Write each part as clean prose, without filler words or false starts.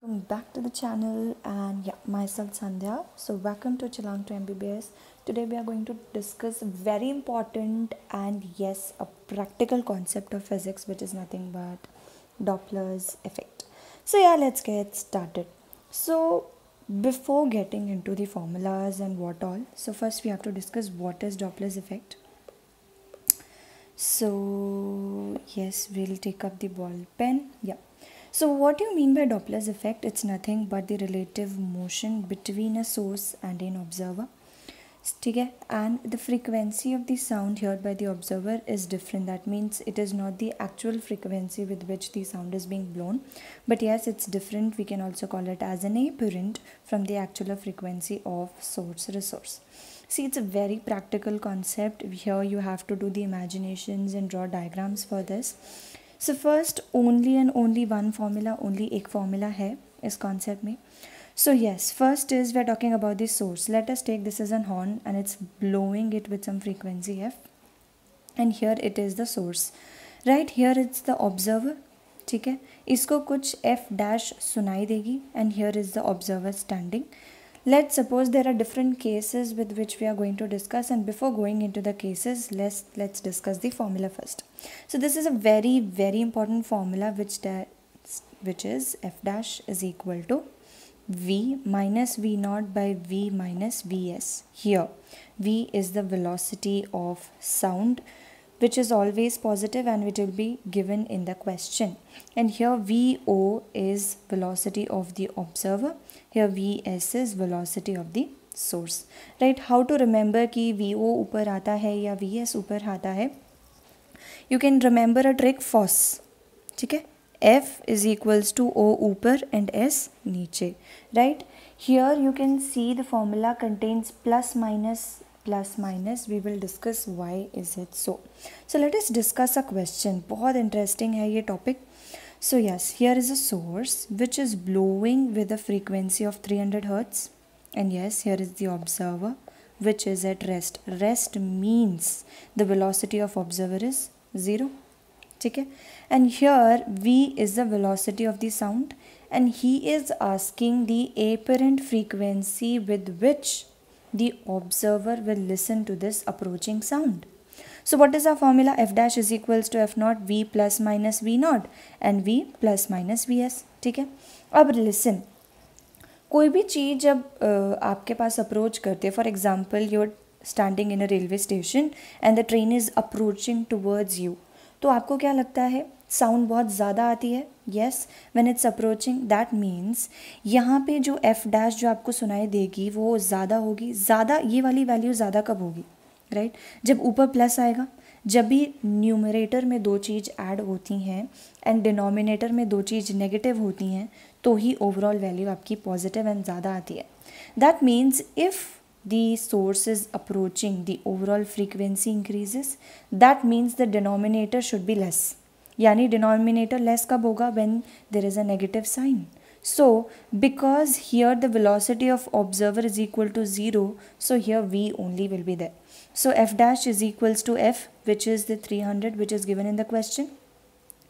Welcome back to the channel, and yeah, myself Sandhya. So welcome to Chilang to MBBS. Today we are going to discuss a very important and yes, a practical concept of physics, which is nothing but Doppler's effect. So yeah, let's get started. So before getting into the formulas and what all, so first we have to discuss what is Doppler's effect. So yes, we'll take up the ball pen. Yeah. So what do you mean by Doppler's effect? It's nothing but the relative motion between a source and an observer. ठीक है, and the frequency of the sound heard by the observer is different. That means it is not the actual frequency with which the sound is being blown, but yes, it's different. We can also call it as an apparent from the actual frequency of source resource. See, it's a very practical concept. Here you have to do the imaginations and draw diagrams for this. So first, only and only one formula, only एक formula है इस concept में. So yes, first is we're talking about the source. Let us take this as an horn and it's blowing it with some frequency f, and here it is the source. Right here it's the observer. ठीक है, इसको कुछ f dash सुनाई देगी and here is the observer standing. Let's suppose there are different cases with which we are going to discuss, and before going into the cases, let's discuss the formula first. So this is a very important formula which is f dash is equal to v minus v naught by v minus vs. Here v is the velocity of sound, which is always positive and which will be given in the question, and here VO is velocity of the observer, here Vs is velocity of the source. Right, how to remember कि VO ऊपर आता है या Vs ऊपर आता है? You can remember a trick FOSS. ठीक है, F is equals to O ऊपर and S नीचे. Right, here you can see the formula contains plus minus. We will discuss why is it so. So let us discuss a question. बहुत interesting है ये topic. So yes, here is a source which is blowing with a frequency of 300 hertz, and yes, here is the observer which is at rest. Rest means the velocity of observer is 0. ठीक है, and here V is the velocity of the sound, and he is asking the apparent frequency with which the observer will listen to this approaching sound. So what is our formula? F dash is equals to F naught V plus minus V naught and V plus minus Vs. ठीक है, अब listen, कोई भी चीज़ जब आपके पास approach करते हैं, for example you are standing in a railway station and the train is approaching towards you, तो आपको क्या लगता है? साउंड बहुत ज़्यादा आती है. Yes, when it's approaching, that means यहाँ पे जो एफ डैश जो आपको सुनाई देगी वो ज़्यादा होगी. ज़्यादा, ये वाली वैल्यू ज़्यादा कब होगी? राइट, जब ऊपर प्लस आएगा. जब भी न्यूमरेटर में दो चीज़ ऐड होती हैं एंड डिनोमिनेटर में दो चीज़ नेगेटिव होती हैं, तो ही ओवरऑल वैल्यू आपकी पॉजिटिव एंड ज़्यादा आती है. That means if the source is approaching, the overall frequency increases. That means the denominator should be less. यानी denominator less कब होगा? When there is a negative sign. So because here the velocity of observer is equal to 0, so here V only will be there. So F dash is equals to F, which is the 300 which is given in the question.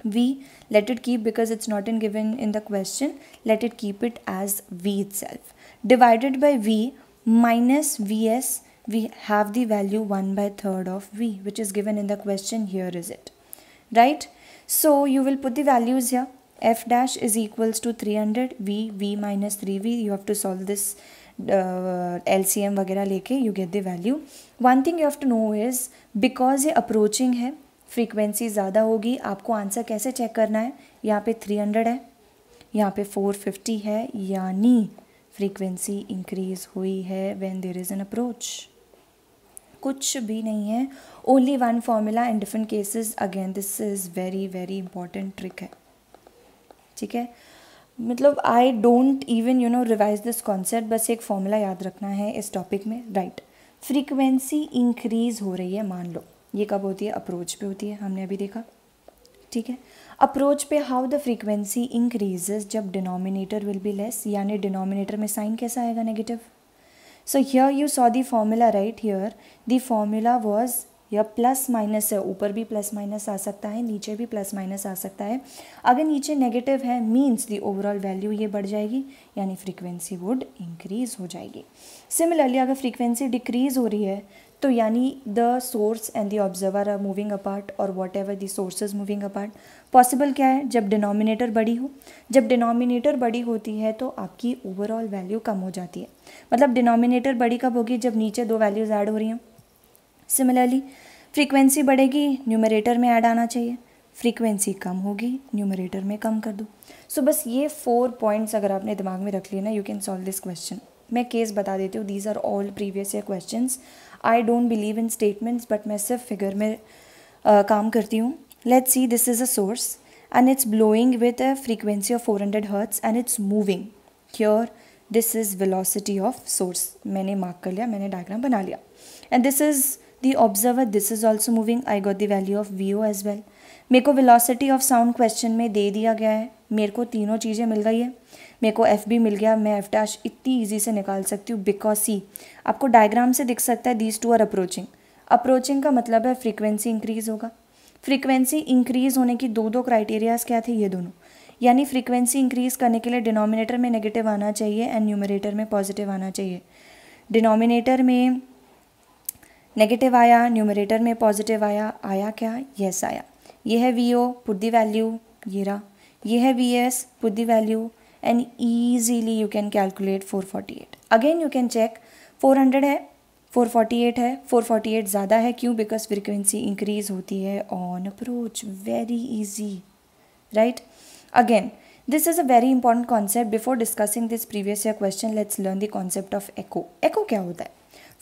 V, let it keep because it's not given in the question, let it keep it as V itself, divided by V minus Vs. We have the value 1 by 3rd of V, which is given in the question. Here is it. Right, so you will put the values here. F dash is equals to 300 V minus 3V. You have to solve this LCM वगैरह लेके you get the value. One thing you have to know is because ये approaching है, frequency ज़्यादा होगी. आपको answer कैसे check करना है? यहाँ पे 300 है, यहाँ पे 450 है, यानी फ्रीक्वेंसी इंक्रीज हुई है when there is an approach. कुछ भी नहीं है, only one formula in different cases. Again this is very important trick है. ठीक है, मतलब I don't even revise this concept, बस एक फॉर्मूला याद रखना है इस टॉपिक में. राइट, फ्रीक्वेंसी इंक्रीज हो रही है, मान लो ये कब होती है? अप्रोच पे होती है, हमने अभी देखा. ठीक है, अप्रोच पे हाउ द फ्रीक्वेंसी इंक्रीजेज? जब डिनोमिनेटर विल बी लेस, यानी डिनोमिनेटर में साइन कैसा आएगा? Negative. So here you saw the formula. Right, here the formula was या प्लस माइनस है, ऊपर भी प्लस माइनस आ सकता है, नीचे भी प्लस माइनस आ सकता है. अगर नीचे नेगेटिव है मीन्स दी ओवरऑल वैल्यू ये बढ़ जाएगी, यानी फ्रीक्वेंसी वुड इंक्रीज हो जाएगी. सिमिलरली अगर फ्रीक्वेंसी डिक्रीज हो रही है तो यानी the source and the observer are moving apart और whatever the source is moving apart. Possible क्या है, जब डिनोमिनेटर बड़ी हो. जब डिनोमिनेटर बड़ी होती है तो आपकी ओवरऑल वैल्यू कम हो जाती है. मतलब डिनोमिनेटर बड़ी कब होगी, जब नीचे दो वैल्यूज़ ऐड हो रही हैं. सिमिलरली फ्रीक्वेंसी बढ़ेगी, न्यूमरेटर में ऐड आना चाहिए. फ्रीक्वेंसी कम होगी, न्यूमरेटर में कम कर दो. सो बस ये 4 पॉइंट्स अगर आपने दिमाग में रख लिए ना, you can solve this question. मैं केस बता देती हूँ. These are all previous year questions. I don't believe in statements but मैं सिर्फ फिगर में काम करती हूँ. Let's see, this is a source and it's blowing with a frequency of 400 hertz and it's moving. Here this is velocity of source. मैंने mark कर लिया, मैंने डायग्राम बना लिया. And this is the observer, this is also moving. I got the value of VO as well. मेरे को velocity of sound question में दे दिया गया है. मेरे को तीनों चीज़ें मिल गई है. मेरे को F भी मिल गया. मैं F डैश इतनी ईजी से निकाल सकती हूँ बिकॉज सी आपको डायग्राम से दिख सकता है these two are approaching. Approaching का मतलब है फ्रीक्वेंसी इंक्रीज होगा. फ्रीक्वेंसी इंक्रीज़ होने की दो क्राइटेरियाज़ क्या थे, ये दोनों. यानी फ्रीक्वेंसी इंक्रीज़ करने के लिए डिनोमिनेटर में नेगेटिव आना चाहिए एंड न्यूमरेटर में पॉजिटिव आना चाहिए. डिनोमिनेटर में नेगेटिव आया, न्यूमरेटर में पॉजिटिव आया. आया क्या, यस आया. ये है V O, put the value, ये रहा. ये है V S, put the value and easily you can calculate 448. Again you can check 400 है, 448 है. 448 ज़्यादा है, क्यों, बिकॉज फ्रीक्वेंसी इंक्रीज होती है on approach. Very easy, right. Again this is a very important concept. Before discussing this previous year question let's learn the concept of echo. Echo क्या होता है.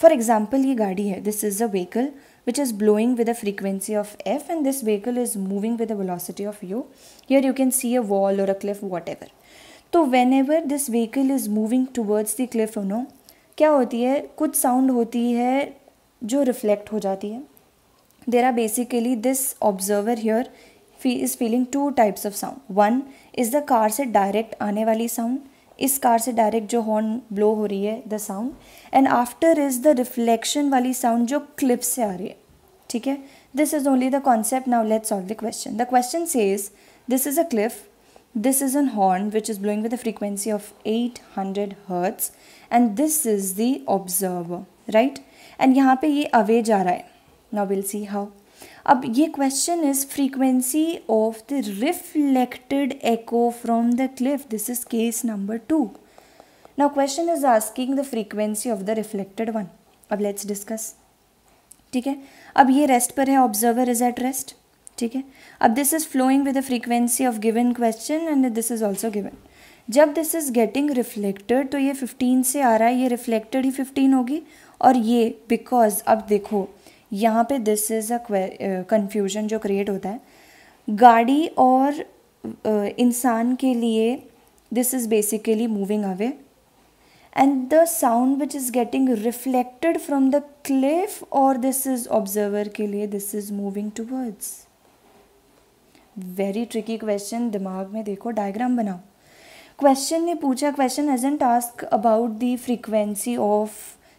फॉर एग्जाम्पल ये गाड़ी है. This is a vehicle which is blowing with a frequency of f and this vehicle is moving with a velocity of u. Here you can see a wall or a cliff, whatever. तो whenever this vehicle is moving towards the cliff, you know, क्या होती है, कुछ sound होती है जो reflect हो जाती है. There are basically this observer here is feeling 2 types of sound. One is the car से डायरेक्ट आने वाली साउंड, इस कार से डायरेक्ट जो हॉर्न ब्लो हो रही है the sound. And after is the reflection वाली साउंड जो क्लिप से आ रही है. ठीक है, this is only the concept. Now let's solve the question. The question says this is a cliff, this is an horn which is blowing with a frequency of 800 hertz and this is the observer, right. and यहाँ पे ये away जा रहा है. now we'll see how. अब ये question is frequency of the reflected echo from the cliff. this is case number 2. now question is asking the frequency of the reflected one. अब let's discuss. ठीक है, अब ये रेस्ट पर है, observer is eight rest. ठीक है, अब this is flowing with the frequency of given question and this is also given. जब दिस इज़ गेटिंग रिफ्लेक्टेड तो ये 15 से आ रहा है, ये रिफ्लेक्टेड ही 15 होगी. और ये बिकॉज अब देखो यहाँ पे दिस इज़ अ कन्फ्यूजन जो क्रिएट होता है गाड़ी और इंसान के लिए. This is basically moving away and the sound which is getting reflected from the cliff or this is observer के लिए this is moving towards. very tricky question. दिमाग में देखो, डायग्राम बनाओ. क्वेश्चन ने पूछा, question hasn't asked about the frequency of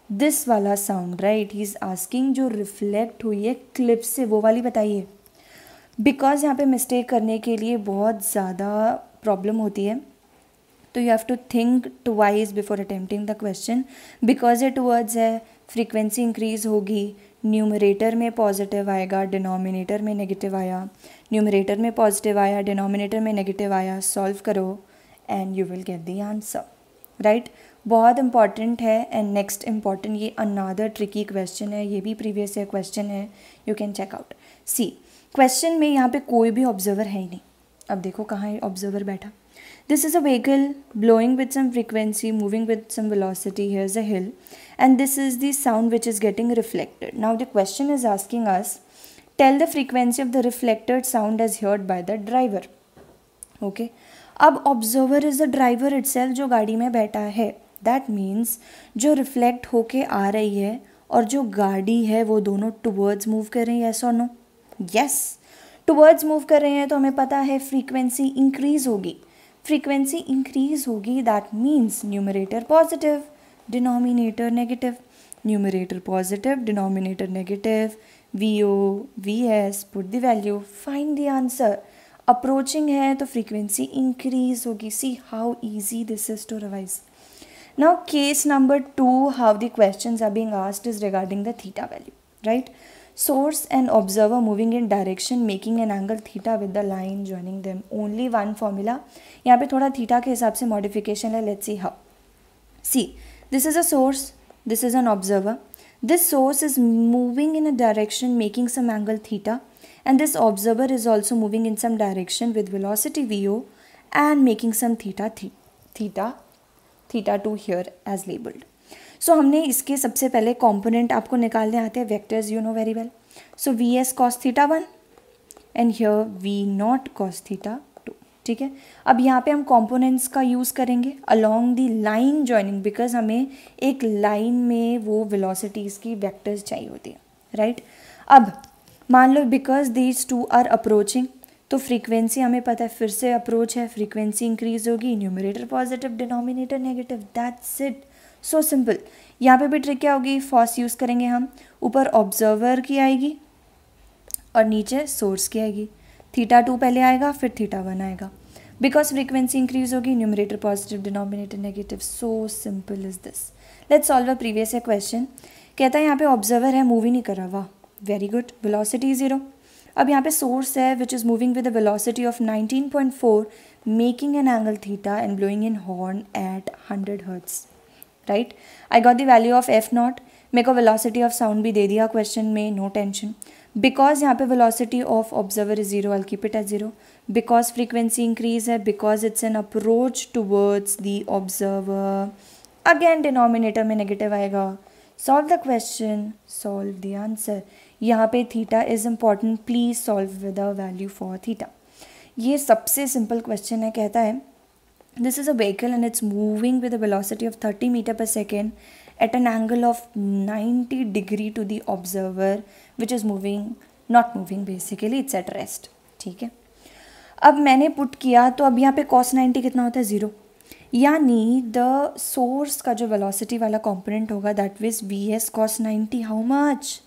this वाला sound, right. he is asking जो रिफ्लेक्ट हुई है क्लिप से वो वाली बताइए. बिकॉज यहाँ पे मिस्टेक करने के लिए बहुत ज़्यादा प्रॉब्लम होती है, तो you have to think twice before attempting the question. Because it words है, फ्रीक्वेंसी इंक्रीज होगी, न्यूमरेटर में पॉजिटिव आएगा, डिनोमिनेटर में नेगेटिव आया, न्यूमरेटर में पॉजिटिव आया, डिनोमिनेटर में नेगेटिव आया. सॉल्व करो and you will get the answer, right. बहुत इंपॉर्टेंट है. एंड नेक्स्ट इंपॉर्टेंट, ये अनदर ट्रिकी क्वेश्चन है, ये भी प्रीवियस ईयर क्वेश्चन है, you can check out. See question में यहाँ पे कोई भी ऑब्जर्वर है ही नहीं. अब देखो कहाँ है ऑब्जर्वर बैठा. This is a vehicle blowing with some frequency, moving with some velocity. Here's a hill and this is the sound which is getting reflected. Now the question is asking us, tell the frequency of the reflected sound as heard by the driver. Okay. अब observer is the driver itself जो गाड़ी में बैठा है. That means जो reflect होके आ रही है और जो गाड़ी है वो दोनों towards move कर रहे हैं. yes or no? yes. towards move कर रहे हैं तो हमें पता है frequency increase होगी. फ्रीक्वेंसी इंक्रीज होगी, that means numerator positive, denominator negative. Numerator positive, denominator negative, VO, VS, put the value, find the answer. Approaching है तो frequency increase होगी. See how easy this is to revise. Now case number 2, how the questions are being asked is regarding the theta value, right? Source and observer moving in direction making an angle theta with the line joining them. Only one formula. यहाँ पे थोड़ा theta के हिसाब से modification है. Let's see how. See, this is a source, this is an observer. This source is moving in a direction making some angle theta, and this observer is also moving in some direction with velocity VO and making some theta 2 here as labeled. So हमने इसके सबसे पहले component आपको निकालने आते हैं vectors, you know very well. So VS cos theta 1 and here V naught cos theta 2. ठीक है, अब यहाँ पे हम components का use करेंगे along the line joining because हमें एक line में वो velocities की vectors चाहिए होती है, right? अब मान लो because these two are approaching, तो फ्रीक्वेंसी हमें पता है फिर से अप्रोच है, फ्रीक्वेंसी इंक्रीज होगी, numerator positive denominator negative, that's it, so simple. यहाँ पे भी ट्रिक क्या होगी, फॉस यूज़ करेंगे हम, ऊपर ऑब्जर्वर की आएगी और नीचे सोर्स की आएगी. थीटा 2 पहले आएगा फिर थीटा 1 आएगा, बिकॉज फ्रीक्वेंसी इंक्रीज होगी, numerator positive denominator negative. So simple is this. Let's solve a previous question. कहता है यहाँ पे ऑब्जर्वर है, मूव ही नहीं कर रहा. वाह, वेरी गुड. वेलोसिटी 0. अब यहाँ पे सोर्स है which is moving with a velocity of 19.4 making an angle theta and blowing in horn at 100 hertz, right. I got the value of F naught. मेरे को वेलोसिटी ऑफ साउंड भी दे दिया question में, no tension. Because यहाँ पे velocity of observer is 0, I keep it at 0. Because frequency increase है, because it's an approach towards the observer. Again denominator में negative आएगा. Solve the question, solve the answer. यहाँ पे theta is important, please solve with a value for theta. ये सबसे simple question है. कहता है this is a vehicle and it's moving with a velocity of 30 metre per second eight an angle of 90 degree to the observer which is moving, not moving basically, it's at rest. ठीक है, अब मैंने put किया तो अब यहाँ पे cos 90 कितना होता है, 0. यानी द सोर्स का जो वेलोसिटी वाला कॉम्पोनेंट होगा that is VS cos 90, how much,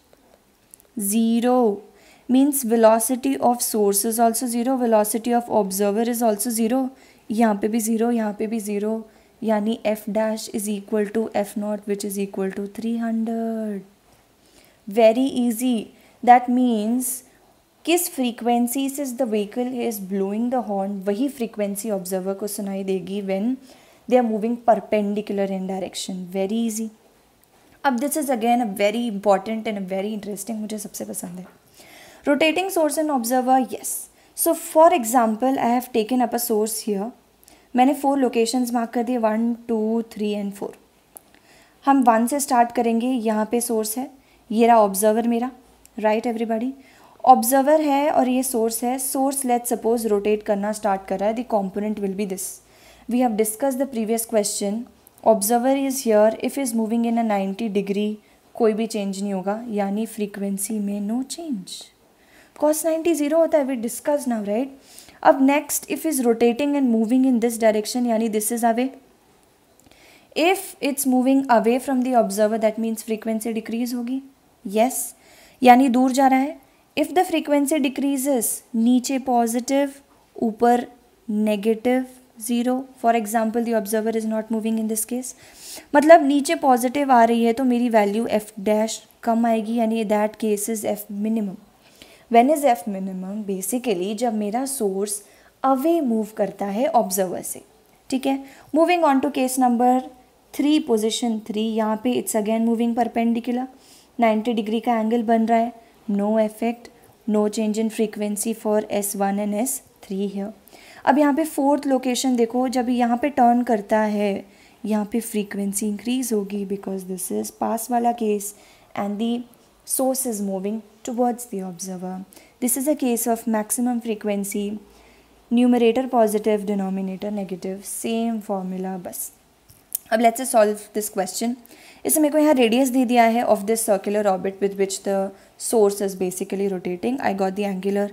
0. means velocity of source is also 0, velocity of observer is also 0. यहाँ पे भी 0, यहाँ पे भी 0, यानी f dash is equal to f naught which is equal to 300. very easy. that means किस frequency से the vehicle is blowing the horn, वही फ्रीक्वेंसी ऑब्जर्वर को सुनाई देगी when they are moving perpendicular in direction. Very easy. अब this is again a very important and very interesting, मुझे सबसे पसंद है. Rotating source and observer, yes. So for example I have taken up a source here. मैंने 4 locations mark कर दिए, 1, 2, 3 and 4. हम 1 से स्टार्ट करेंगे. यहाँ पे सोर्स है, ये रहा ऑब्जर्वर मेरा, राइट एवरीबॉडी. ऑब्जर्वर है और ये सोर्स है. सोर्स लेट्स सपोज रोटेट करना स्टार्ट कर रहा है. The component will be this. We have discuss the previous question. Observer is here, if is moving in a 90 degree, कोई भी चेंज नहीं होगा, यानी फ्रीक्वेंसी में नो चेंज. cos 90 0 होता है, वी डिस्कस नाउ, राइट. अब next, if is rotating and moving in this direction, यानी this is away. If it's moving away from the observer that means frequency decrease होगी, yes, यानी दूर जा रहा है. इफ़ द फ्रीक्वेंसी डिक्रीजेस, नीचे positive, ऊपर negative 0. For example the observer is not moving in this case. मतलब नीचे पॉजिटिव आ रही है तो मेरी वैल्यू एफ डैश कम आएगी, यानी that case is F minimum. When is F minimum, basically जब मेरा सोर्स अवे मूव करता है ऑब्जर्वर से. ठीक है, moving on to case number 3, position 3. यहाँ पे it's again moving perpendicular, 90 degree का एंगल बन रहा है, no effect, no change in frequency for S1 and S3 है. अब यहाँ पे 4th लोकेशन देखो, जब यहाँ पे टर्न करता है यहाँ पे फ्रीक्वेंसी इंक्रीज होगी बिकॉज दिस इज पास वाला case and the source is moving towards the observer. This is a case of maximum frequency, numerator positive, denominator negative, same formula बस. अब let's say solve this question. इसमें मेरे को यहाँ radius दे दिया है of this circular orbit with which the source is basically rotating. I got the angular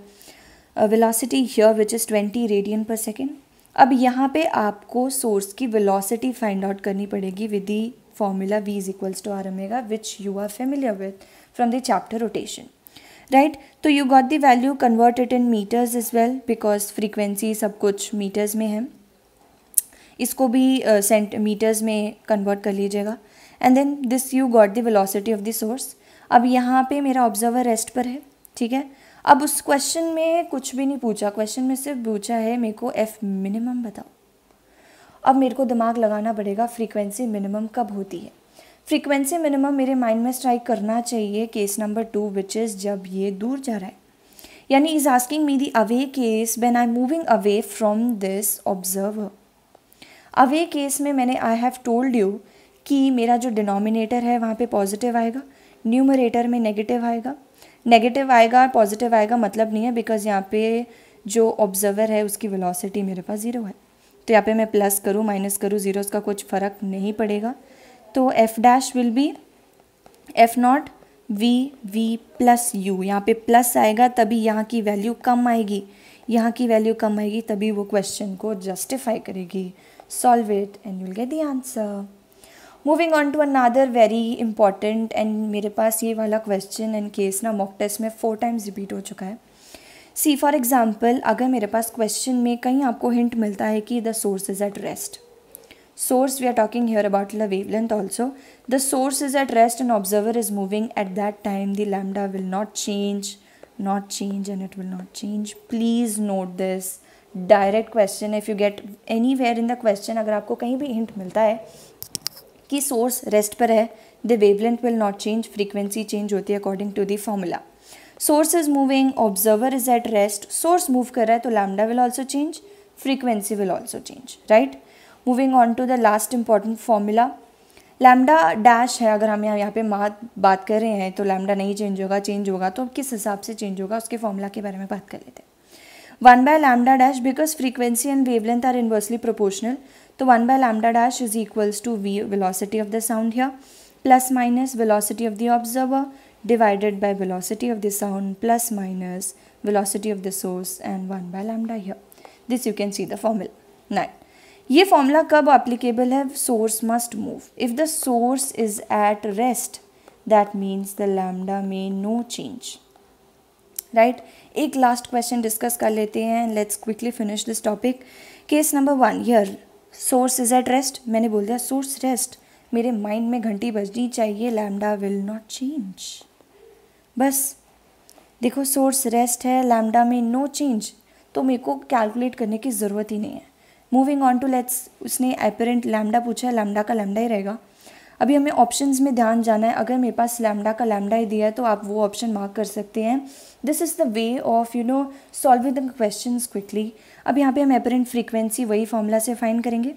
velocity here which is 20 radian पर second. अब यहाँ पे आपको सोर्स की वेलोसिटी फाइंड आउट करनी पड़ेगी with the formula V is equals to R omega which you are familiar with from the chapter rotation. Right. तो you got the value, convert it in metres is well because frequency सब कुछ metres में है. इसको भी centimetres में convert कर लीजिएगा. And then this you got the velocity of the source. अब यहाँ पे मेरा ऑब्जर्वर रेस्ट पर है, ठीक है. अब उस क्वेश्चन में कुछ भी नहीं पूछा, क्वेश्चन में सिर्फ पूछा है मेरे को एफ मिनिमम बताओ. अब मेरे को दिमाग लगाना पड़ेगा फ्रीक्वेंसी मिनिमम कब होती है. फ्रीक्वेंसी मिनिमम मेरे माइंड में स्ट्राइक करना चाहिए केस नंबर 2 विच इज़ जब ये दूर जा रहा है. यानी is asking me the away case when I am moving away from this observer. Away case में मैंने आई हैव टोल्ड यू कि मेरा जो डिनोमिनेटर है वहाँ पे पॉजिटिव आएगा, न्यूमरेटर में नेगेटिव आएगा. नेगेटिव आएगा पॉजिटिव आएगा मतलब नहीं है, बिकॉज यहाँ पे जो ऑब्जर्वर है उसकी वेलोसिटी मेरे पास 0 है. तो यहाँ पे मैं प्लस करूँ माइनस करूँ ज़ीरो, उसका कुछ फ़र्क नहीं पड़ेगा. तो F dash will be F naught V V plus U. यहाँ पे प्लस आएगा तभी यहाँ की वैल्यू कम आएगी, यहाँ की वैल्यू कम आएगी तभी वो क्वेश्चन को जस्टिफाई करेगी. Solve it and you will get the answer. Moving on to another very important and मेरे पास ये वाला क्वेश्चन एंड केस ना मॉक टेस्ट में 4 टाइम्स रिपीट हो चुका है. सी फॉर एग्जाम्पल, अगर मेरे पास क्वेश्चन में कहीं आपको हिंट मिलता है कि the source is at rest. Source, we are talking here about the wavelength also. The source is at rest and observer is moving. At that time the lambda will not change and it will not change. Please note this. Direct question, if you get anywhere in the question, अगर आपको कहीं भी hint मिलता है कि source rest पर है, the wavelength will not change, frequency change होती है according to the formula. Source is moving, observer is at rest. Source move कर रहा है तो lambda will also change, frequency will also change, right? Moving on to the last important formula. Lambda dash है, अगर हम यहाँ पे बात कर रहे हैं तो लैम्डा नहीं चेंज होगा, चेंज होगा तो किस हिसाब से चेंज होगा उसके फॉर्मूला के बारे में बात कर लेते हैं. 1 by lambda dash, because frequency and wavelength are inversely proportional, तो 1 by lambda dash is equals to V velocity of the sound here plus minus velocity of the observer divided by velocity of the sound plus minus velocity of the source and 1 by lambda here. This you can see the formula. Now ये formula कब applicable है? Source must move. If the source is at rest that means the lambda में no change, right. एक last question discuss कर लेते हैं. Let's quickly finish this topic. Case number 1 here, source is at rest. मैंने बोल दिया source rest, मेरे mind में घंटी बजनी चाहिए, लैम्डा विल नॉट चेंज. बस देखो सोर्स रेस्ट है, लैम्डा में नो चेंज, तो मेरे को कैलकुलेट करने की ज़रूरत ही नहीं है. मूविंग ऑन टू लेट्स, उसने एपरेंट लैम्डा पूछा है, लैम्डा का लैम्डा ही रहेगा. अभी हमें ऑप्शंस में ध्यान जाना है. अगर मेरे पास लैम्डा का लैम्डा ही दिया है तो आप वो ऑप्शन मार्क कर सकते हैं. This is the way of solving the questions quickly. अब यहाँ पे हम एपरेंट फ्रीक्वेंसी वही फॉर्मूला से फाइंड करेंगे,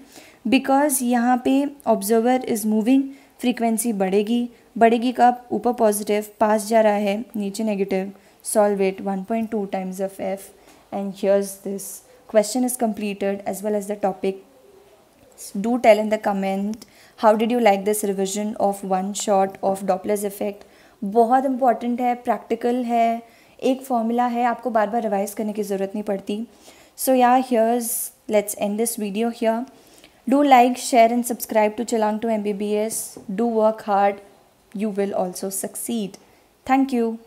बिकॉज यहाँ पे ऑब्जर्वर इज़ मूविंग, फ्रीक्वेंसी बढ़ेगी कब? ऊपर पॉजिटिव, पास जा रहा है, नीचे negative. Solve it. 1.2 times of F and here's this. Question is completed as well as the topic. Do tell in the comment how did you like this revision of one shot of Doppler's effect. बहुत important है, practical है, एक formula है, आपको बार बार revise करने की ज़रूरत नहीं पड़ती. So yeah, let's end this video here. Do like, share and subscribe to Chalang to MBBS. Do work hard. You will also succeed. Thank you.